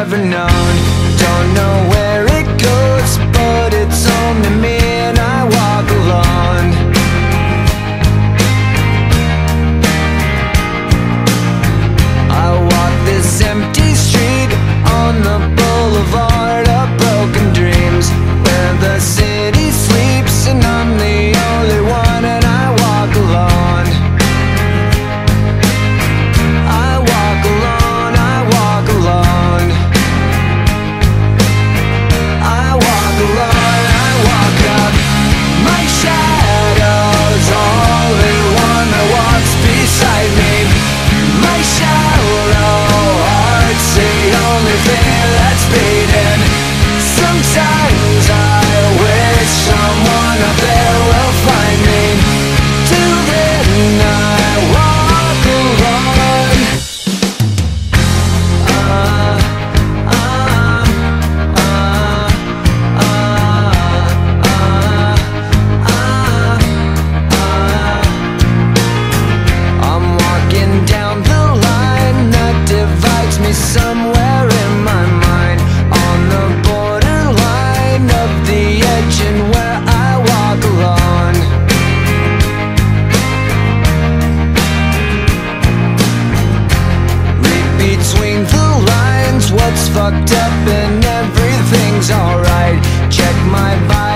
ever known. Don't know where it goes, but it's home to me, and I walk alone. I walk this empty street on the boulevard of broken dreams, where the city sleeps and I'm the only one, and I walk alone. I walk alone, I walk alone. I walk alone, I walk up. My shadow's only one that walks beside me. My shallow heart's the only thing that's beating. Sometimes I wish someone up there will find me. Till then I walk alone. I'm walking down the line that divides me somewhere in my mind, on the borderline of the edge and where I walk alone. Read between the lines what's fucked up and everything's alright. Check my body